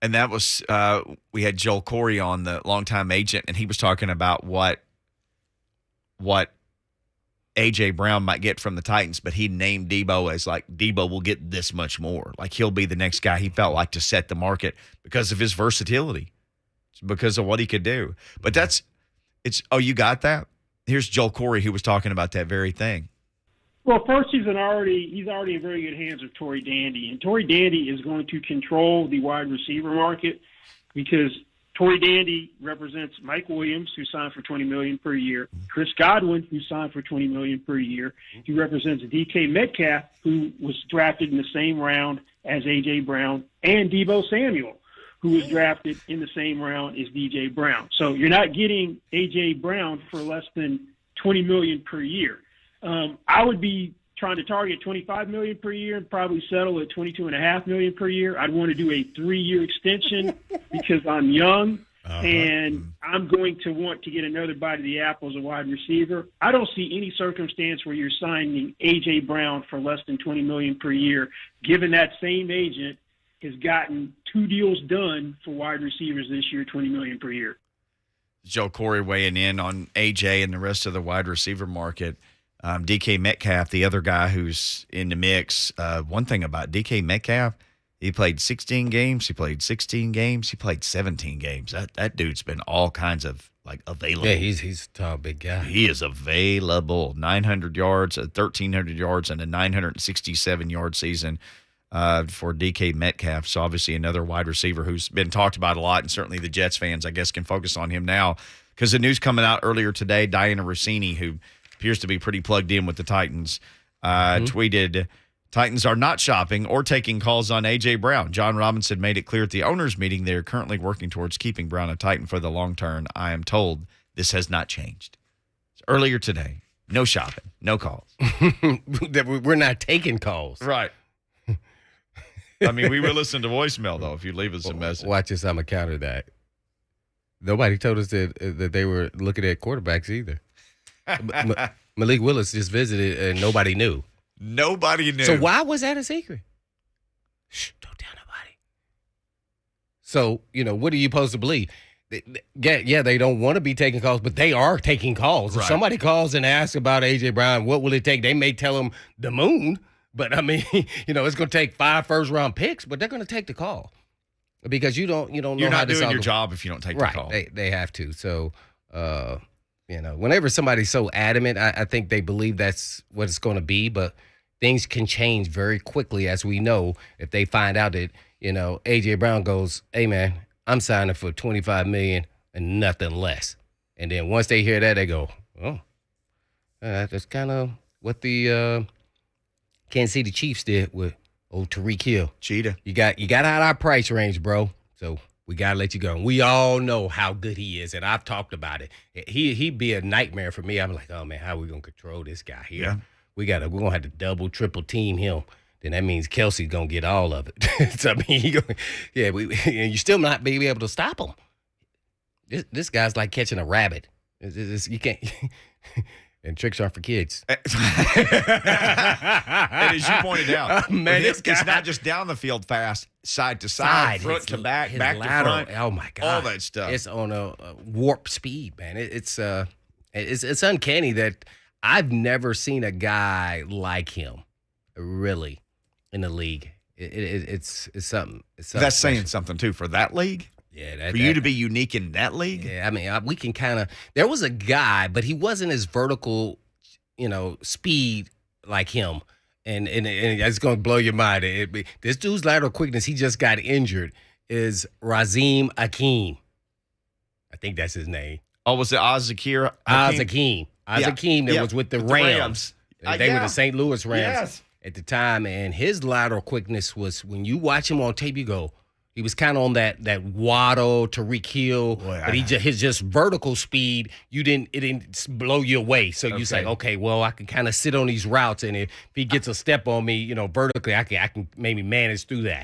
And that was we had Joel Corey on, the longtime agent, and he was talking about what A.J. Brown might get from the Titans, but he named Debo as like, Debo will get this much more. Like, he'll be the next guy, he felt like, to set the market because of his versatility, because of what he could do. But you got that? Here's Joel Corey, who was talking about that very thing. Well, first, he's already in very good hands with Tory Dandy, and Tory Dandy is going to control the wide receiver market because Tory Dandy represents Mike Williams, who signed for $20 million per year, Chris Godwin, who signed for $20 million per year. He represents DK Metcalf, who was drafted in the same round as A.J. Brown, and Deebo Samuel, who was drafted in the same round as D.J. Brown. So you're not getting A.J. Brown for less than $20 million per year. I would be trying to target $25 million per year and probably settle at $22.5 million per year. I'd want to do a 3-year extension because I'm young and I'm going to want to get another bite of the apple as a wide receiver. I don't see any circumstance where you're signing A.J. Brown for less than $20 million per year, given that same agent has gotten 2 deals done for wide receivers this year, $20 million per year. Joe Corey weighing in on A.J. and the rest of the wide receiver market. DK Metcalf, the other guy who's in the mix. One thing about DK Metcalf, he played 16 games. He played 16 games. He played 17 games. That dude's been all kinds of, like, available. Yeah, he's a tall, big guy. He is available. 900 yards, 1,300 yards, and a 967-yard season for DK Metcalf. So obviously another wide receiver who's been talked about a lot, and certainly the Jets fans, I guess, can focus on him now because the news coming out earlier today, Diana Rossini, who appears to be pretty plugged in with the Titans, tweeted, Titans are not shopping or taking calls on A.J. Brown. John Robinson made it clear at the owners' meeting they are currently working towards keeping Brown a Titan for the long term. I am told this has not changed. Earlier today, no shopping, no calls. We're not taking calls. Right. I mean, we will listen to voicemail, though, if you leave us a message. Watch this. I'm going to counter that. Nobody told us that they were looking at quarterbacks either. Malik Willis just visited and nobody knew. Nobody knew. So why was that a secret? Shh, don't tell nobody. So, what are you supposed to believe? Yeah, they don't want to be taking calls, but they are taking calls. Right. If somebody calls and asks about A.J. Brown, what will it take? They may tell them the moon, but, I mean, it's going to take 5 first-round picks, but they're going to take the call because you don't know how this all You're not doing your job if you don't take the call. Right, they have to. So, whenever somebody's so adamant, I think they believe that's what it's going to be, but things can change very quickly, as we know, if they find out that, A.J. Brown goes, hey, man, I'm signing for $25 million and nothing less. And then once they hear that, they go, oh, that's kind of what the Kansas City Chiefs did with old Tyreek Hill. Cheetah. You got out our price range, bro, so we got to let you go. And we all know how good he is, and I've talked about it. He'd be a nightmare for me. I'm like, oh, man, how are we going to control this guy here? Yeah. We're going to have to double, triple team him. Then that means Kelsey's going to get all of it. So, I mean, and you still not be able to stop him. This guy's like catching a rabbit. You can't. And tricks aren't for kids. And as you pointed out, man, it's not just down the field fast, side to side, front to back, back to front. Oh my God, all that stuff. It's on a warp speed, man. It's uncanny that I've never seen a guy like him, really, in the league. It's something. That's saying something too for that league. Yeah, for you to be unique in that league. Yeah, I mean, we can kind of. There was a guy, but he wasn't as vertical, speed like him, and it's going to blow your mind. This dude's lateral quickness, he just got injured, is Razim Akeem. I think that's his name. Oh, was it Oz-Zakir? Oz-Akeem. Oz-Akeem that was with the Rams. They were the St. Louis Rams at the time, and his lateral quickness was, when you watch him on tape, you go, he was kind of on that Waddle, Tyreek Hill, but his just vertical speed, it didn't blow you away. So you say, okay, well, I can kind of sit on these routes, and if he gets a step on me, vertically, I can maybe manage through that.